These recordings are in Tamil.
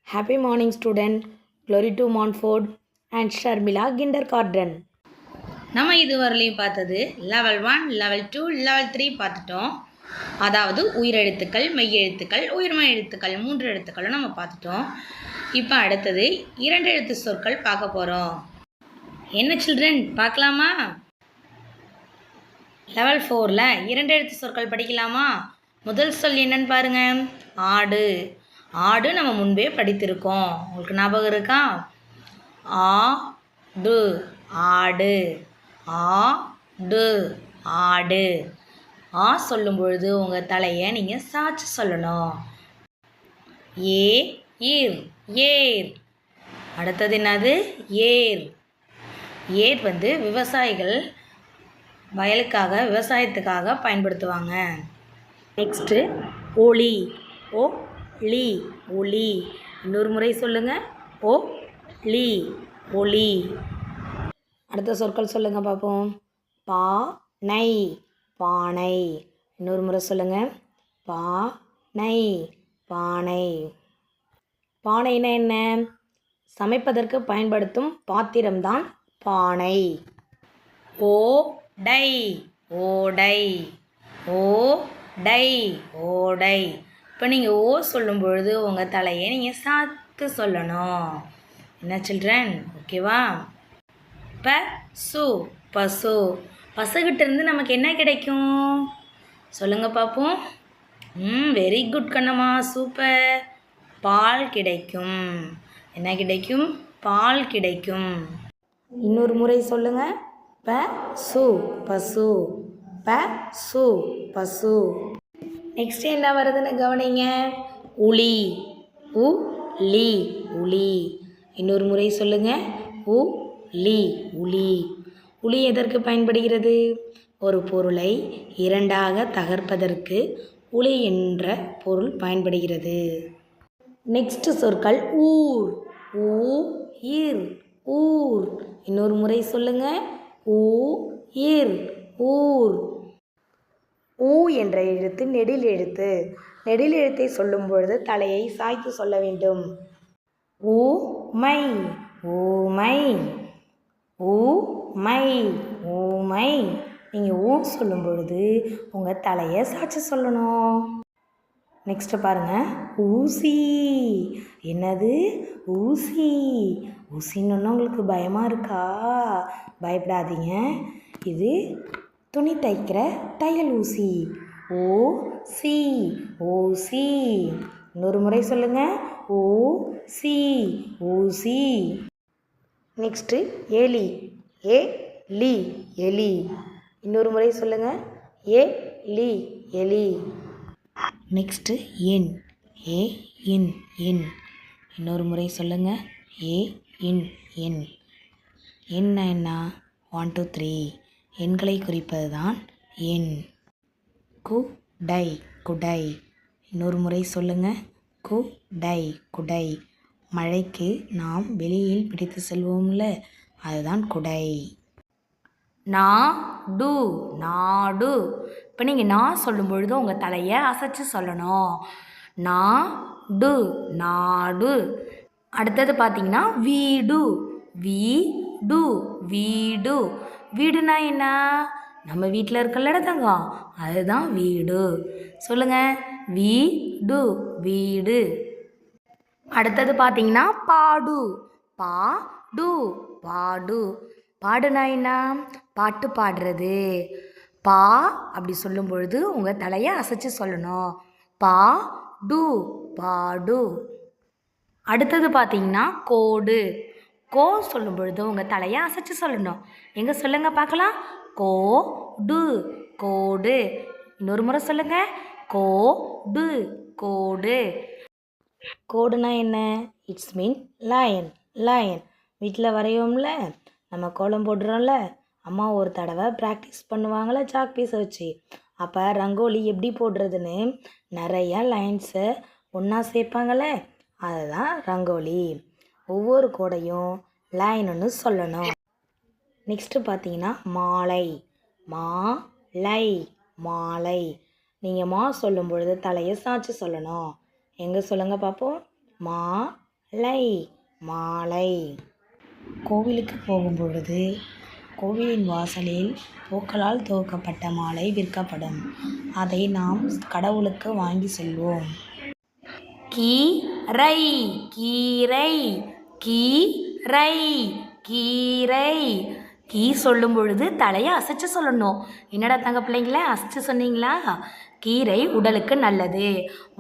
Happy morning, student. Glory to Montfort and Sharmila Kindergarten. நம்ம இதுவரையிலையும் பார்த்தது லெவல் 1, லெவல் 2, லெவல் 3 பார்த்துட்டோம். அதாவது உயிரெழுத்துக்கள், மெய்யெழுத்துக்கள், உயிர்மெய் எழுத்துக்கள் 3 எழுத்துக்களும் நம்ம பார்த்துட்டோம். இப்போ அடுத்தது 2 எழுத்து சொற்கள் பார்க்க போகிறோம். என்ன சில்ட்ரன் பார்க்கலாமா? லெவல் 4ல் 2 எழுத்து சொற்கள் படிக்கலாமா? முதல் சொல் என்னன்னு பாருங்க, ஆடு. ஆடு நம்ம முன்பே படித்திருக்கோம், உங்களுக்கு ஞாபகம் இருக்கா? ஆடு, ஆடு, ஆடு, ஆடு. ஆ சொல்லும் பொழுது உங்கள் தலையை நீங்கள் சாய்ச்சி சொல்லணும். ஏர், ஏர். அடுத்தது என்னது? ஏர். ஏர் வந்து விவசாயிகள் வயலுக்காக, விவசாயத்துக்காக பயன்படுத்துவாங்க. நெக்ஸ்ட்டு ஒளி. ஒளி, ஒளி. இன்னொரு முறை சொல்லுங்கள். ஒளி, ஒளி. அடுத்த சொற்கள் சொல்லுங்கள் பார்ப்போம். பானை, பானை. இன்னொரு முறை சொல்லுங்கள். பானை, பானை. பானைனா என்ன? சமைப்பதற்கு பயன்படுத்தும் பாத்திரம்தான் பானை. ஓடை, ஓடை, ஓடை, ஓடை. இப்போ நீங்கள் ஓ சொல்லும் பொழுது உங்கள் தலையை நீங்கள் சாத்து சொல்லணும். என்ன சில்ட்ரன், ஓகேவா? பசு, பசு. பசுகிட்டேருந்து நமக்கு என்ன கிடைக்கும் சொல்லுங்கள் பார்ப்போம். Very good Kannamma, super. பால் கிடைக்கும். என்ன கிடைக்கும்? பால் கிடைக்கும். இன்னொரு முறை சொல்லுங்கள். பசு, பசு, பசு, பசு. நெக்ஸ்ட் என்ன வருதுன்னு கவனிங்க. உளி, உளி, உளி. இன்னொரு முறை சொல்லுங்கள். உளி, உளி. உளி எதற்கு பயன்படுகிறது? ஒரு பொருளை இரண்டாக தகர்ப்பதற்கு உளி என்ற பொருள் பயன்படுகிறது. நெக்ஸ்ட் சொற்கள் ஊர். ஊர், ஊர். இன்னொரு முறை சொல்லுங்கள். ஊர், ஊர். ஊ என்ற எழுத்து நெடில் எழுத்து. நெடில் எழுத்தை சொல்லும் பொழுது தலையை சாய்த்து சொல்ல வேண்டும். ஊமை, ஊமை, ஊமை, ஊமை. நீங்கள் ஊ சொல்லும் பொழுது உங்கள் தலையை சாய்ச்சி சொல்லணும். நெக்ஸ்ட்டு பாருங்கள். ஊசி. என்னது? ஊசி. ஊசின்னு உங்களுக்கு பயமாக இருக்கா? பயப்படாதீங்க. இது துணி தைக்கிற தையல் ஊசி. ஓசி, ஓசி. இன்னொரு முறை சொல்லுங்கள். ஓசி, ஊசி. நெக்ஸ்ட்டு எலி. ஏலி, எலி. இன்னொரு முறை சொல்லுங்கள். ஏலி, எலி. நெக்ஸ்ட்டு எண். எண், எண். இன்னொரு முறை சொல்லுங்கள். எண், எண். எண்ணா என்ன? 1 2 3 எண்களை குறிப்பது தான் எண். குடை, குடை. இன்னொரு முறை சொல்லுங்கள். குடை, குடை. மழைக்கு நாம் வெளியில் பிடித்து செல்வோம்ல, அதுதான் குடை. நாடு, நாடு. இப்போ நீங்கள் நான் சொல்லும் பொழுது உங்கள் தலையை அசைச்சு சொல்லணும். நாடு, நாடு. அடுத்தது பார்த்தீங்கன்னா வீடு. வீடு, வீடு. வீடுனா என்ன? நம்ம வீட்டில் இருக்கல தங்கம், அதுதான் வீடு. சொல்லுங்கள். வீடு, வீடு. அடுத்தது பார்த்தீங்கன்னா பாடு. பாடு, பாடு. பாடுனா என்ன? பாட்டு பாடுறது. பா அப்படி சொல்லும் பொழுது உங்கள் தலையை அசைச்சு சொல்லணும். பாடு, பாடு. அடுத்தது பார்த்தீங்கன்னா கோடு. கோ சொல்லும் பொழுது உங்கள் தலையை அசைச்சு சொல்லணும். எங்கே சொல்லுங்க பார்க்கலாம். கோடு, கோடு. இன்னொரு முறை சொல்லுங்கள். கோடு, கோடு. கோடுனா என்ன? It's mean line, line. வீட்டில் வரையோம்ல, நம்ம கோலம் போடுறோம்ல, அம்மா ஒரு தடவை ப்ராக்டிஸ் பண்ணுவாங்களே சாக் பீஸை வச்சு. அப்போ ரங்கோலி எப்படி போடுறதுன்னு நிறையா லைன்ஸை ஒன்றா சேர்ப்பாங்களே, அதுதான் ரங்கோலி. ஒவ்வொரு கோடையும் லைன்னு சொல்லணும். நெக்ஸ்ட்டு பார்த்தீங்கன்னா மாலை. மாலை, மாலை. நீங்கள் மா சொல்லும் பொழுது தலையை சாய்ச்சி சொல்லணும். எங்கே சொல்லுங்கள் பார்ப்போம். மாலை, மாலை. கோவிலுக்கு போகும் பொழுது கோவிலின் வாசலில் பூக்களால் துவக்கப்பட்ட மாலை விற்கப்படும். அதை நாம் கடவுளுக்கு வாங்கி செல்வோம். கீரை, கீரை, கீரை, கீரை. கீ சொல்லும் பொழுது தலையை அசைச்சு சொல்லணும். என்னடா தங்க பிள்ளைங்கள அசைச்சு சொன்னீங்களா? கீரை உடலுக்கு நல்லது.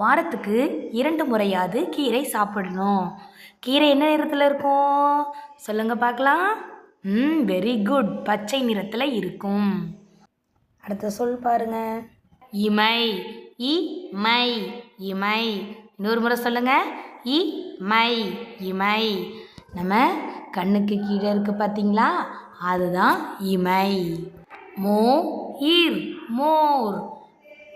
வாரத்துக்கு 2 முறையாவது கீரை சாப்பிடணும். கீரை என்ன நிறத்தில் இருக்கும் சொல்லுங்க பார்க்கலாம். Very good. பச்சை நிறத்தில் இருக்கும். அடுத்த சொல் பாருங்க. இமை, இமை, இமை. இன்னொரு முறை சொல்லுங்க. இமை, இமை. நம்ம கண்ணுக்கு கீழே இருக்கு பார்த்தீங்களா, அதுதான் இமை. மோர், மோர்.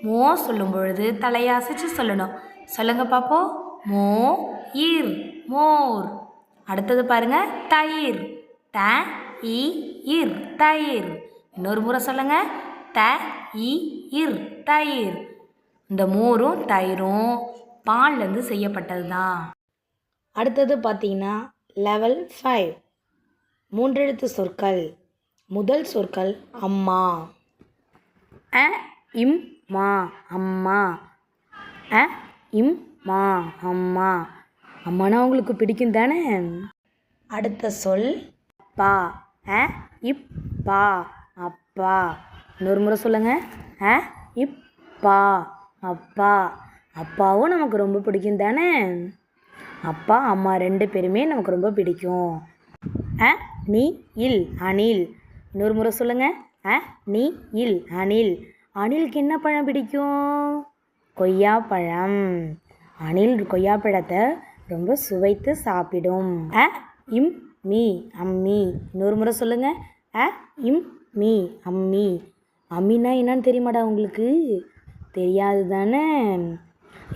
மோ சொல்லும் பொழுது தலையை அசைச்சு சொல்லணும். சொல்லுங்க பார்ப்போம். மோர், மோர். அடுத்தது பாருங்க. தயிர், தயிர், தயிர். இன்னொரு முறை சொல்லுங்க. தயிர், தயிர். இந்த மோரும் தயிரும் பால்லேருந்து செய்யப்பட்டது தான். அடுத்தது பார்த்தீங்கன்னா லெவல் 5 3 எழுத்து சொற்கள். முதல் சொற்கள் அம்மா. அ இம் மா, அம்மா. அ இம் மா, அம்மா. அம்மானா உங்களுக்கு பிடிக்கும் தானே? அடுத்த சொல் அப்பா. அ இப்பா, அப்பா. இன்னொரு முறை சொல்லுங்க. அ இப்பா, அப்பா. அப்பாவும் நமக்கு ரொம்ப பிடிக்கும் தானே? அப்பா அம்மா 2 பேருமே நமக்கு ரொம்ப பிடிக்கும். அ நீ இல், அணில். இன்னொரு முறை சொல்லுங்க. அ நீ இல், அணில். அணிலுக்கு என்ன பழம் பிடிக்கும்? கொய்யாப்பழம். அணில் கொய்யாப்பழத்தை ரொம்ப சுவைத்து சாப்பிடும். அ இம் மீ, அம்மி. இன்னொரு முறை சொல்லுங்க. அ இம் மீ, அம்மி. அம்மினா என்னன்னு தெரியுமாடா உங்களுக்கு? தெரியாது தானே?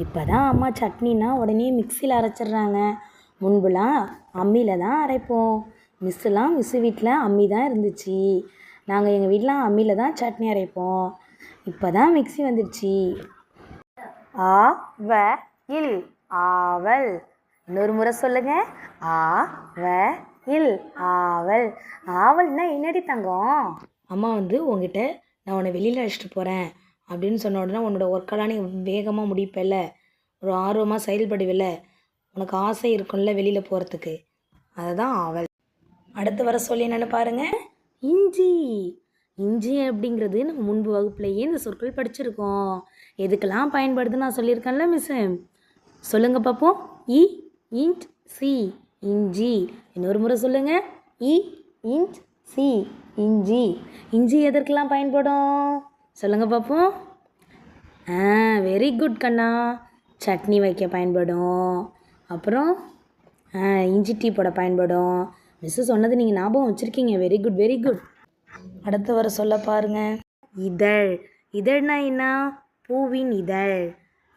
இப்போ தான் அம்மா சட்னினா உடனே மிக்சியில் அரைச்சிட்றாங்க. முன்புலாம் அம்மியில் தான் அரைப்போம். மிஸ்ஸு வீட்டில் அம்மி தான் இருந்துச்சு. நாங்கள் எங்கள் வீட்டில் அம்மியில் தான் சட்னி அரைப்போம். இப்போ தான் மிக்சி வந்துடுச்சு. ஆவல், ஆவல். இன்னொரு முறை சொல்லுங்க. ஆவல், ஆவல். ஆவல்னா என்னடி தங்கம்? அம்மா உங்ககிட்ட நான் உன்னை வெளியில் அழைச்சிட்டு போகிறேன் அப்படின்னு சொன்ன உடனே உன்னோட ஒர்க்கெல்லாம் நீ வேகமாக முடிப்பல, ஒரு ஆர்வமாக செயல்படுவில்ல, உனக்கு ஆசை இருக்கும்ல வெளியில் போகிறதுக்கு, அதுதான் ஆவல். அடுத்து வர சொல்லி என்னென்னு பாருங்கள். இஞ்சி. இஞ்சி அப்படிங்கிறது நம்ம முன்பு வகுப்புலேயே இந்த சொற்கள் படிச்சிருக்கோம். எதுக்கெல்லாம் பயன்படுதுன்னு நான் சொல்லியிருக்கேன்ல மிஸ்ஸு. சொல்லுங்க பார்ப்போம். இஞ்ச் சி, இஞ்சி. இன்னொரு முறை சொல்லுங்கள். இஞ்ச் சி, இஞ்சி. இஞ்சி எதற்கெல்லாம் பயன்படும் சொல்லுங்க பார்ப்போம். வெரி குட் கண்ணா. சட்னி வைக்க பயன்படும். அப்புறம் இஞ்சி டீ போட பயன்படும். மிஸ்ஸு சொன்னது நீங்கள் ஞாபகம் வச்சுருக்கீங்க. Very good, very good. அடுத்து வர சொல்ல பாருங்க. இதழ். இதழ்னா என்ன? பூவின் இதழ்.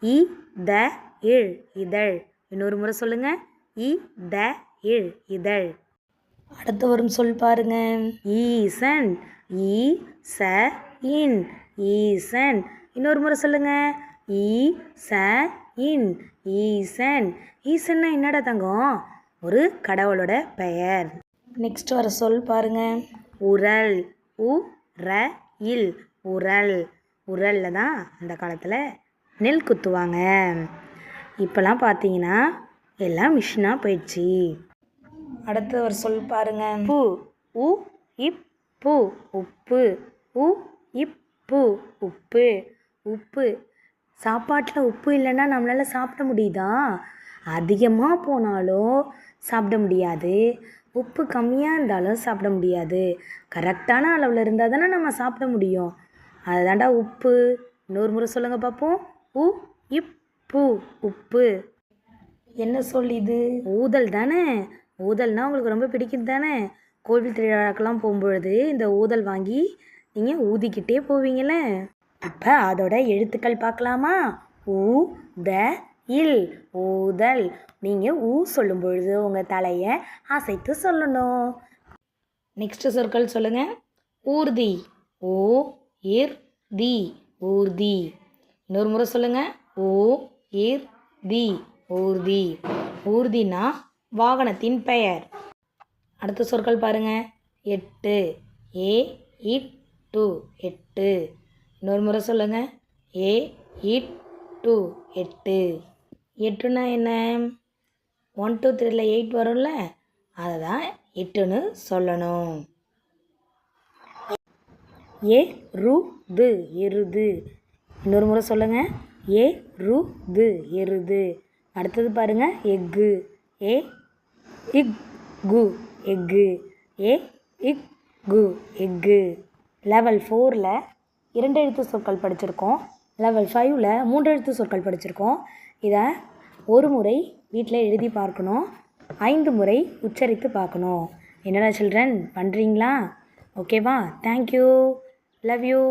இ-த-இழ், இதழ். இன்னொரு முறை சொல்லுங்க. இ-த-இழ், இதழ். அடுத்து வரும் சொல் பாருங்க. ஈசன். ஈ-ச-இன், ஈசன். இன்னொரு முறை சொல்லுங்க. ஈ-ச-இன், ஈசன். ஈசன்னா என்னடா தங்கம்? ஒரு கடவுளோட பெயர். நெக்ஸ்ட் வர சொல் பாருங்க. உரல். உ-ர-இல், உரல். உரலில் தான் அந்த காலத்தில் நெல் குத்துவாங்க. இப்போலாம் பார்த்தீங்கன்னா எல்லாம் மிஷினாக போயிடுச்சு. அடுத்து ஒரு சொல் பாருங்க. பூ. உ-இப்-பூ, உப்பு. உ-இப்-பூ, உப்பு. உப்பு. சாப்பாட்டில் உப்பு இல்லைன்னா நம்மளால் சாப்பிட முடியுதா? அதிகமாக போனாலும் சாப்பிட முடியாது, உப்பு கம்மியாக இருந்தாலும் சாப்பிட முடியாது. கரெக்டான அளவில் இருந்தால் தானே நம்ம சாப்பிட முடியும். அதுதாண்டா உப்பு. இன்னொரு முறை சொல்லுங்கள் பார்ப்போம். உ-இப்-பூ, உப்பு. என்ன சொல் இது? ஊதல் தானே? ஊதல்னால் உங்களுக்கு ரொம்ப பிடிக்கும் தானே? கோவில் திருவிழாக்கெல்லாம் போகும்பொழுது இந்த ஊதல் வாங்கி நீங்கள் ஊதிக்கிட்டே போவீங்களே. இப்போ அதோட எழுத்துக்கள் பார்க்கலாமா? உ-த-இல், ஊதல். நீங்கள் ஊ சொல்லும் பொழுது உங்கள் தலையை அசைத்து சொல்லணும். நெக்ஸ்ட் சொற்கள் சொல்லுங்கள். ஊர்தி. ஓ-இர்-தி, ஊர்தி. இன்னொரு முறை சொல்லுங்கள். ஓ இர் தி ஊர்தி. ஊர்தினா வாகனத்தின் பெயர். அடுத்த சொற்கள் பாருங்கள். எட்டு. ஏ இட் டு எட்டு. இன்னொரு முறை சொல்லுங்கள். ஏ இட் டு எட்டு. எட்டுனா என்ன? 1 2 3ல 8 வரும்ல, அதை தான் எட்டுன்னு சொல்லணும். ஏ ரு து எருது. இன்னொரு முறை சொல்லுங்கள். ஏ ரு து எருது. அடுத்தது பாருங்கள். எக்கு. ஏ இக் கு எக்கு. ஏ இக் கு எக்கு. லெவல் 4ல் 2 எழுத்து சொற்கள் படிச்சிருக்கோம். லெவல் 5ல் 3 எழுத்து சொற்கள் படிச்சிருக்கோம். இதை ஒரு முறை வீட்டில் எழுதி பார்க்கணும். 5 முறை உச்சரித்து பார்க்கணும். என்னடா சில்ட்ரன் பண்ணுறீங்களா? ஓகேவா? தேங்க்யூ. Love you.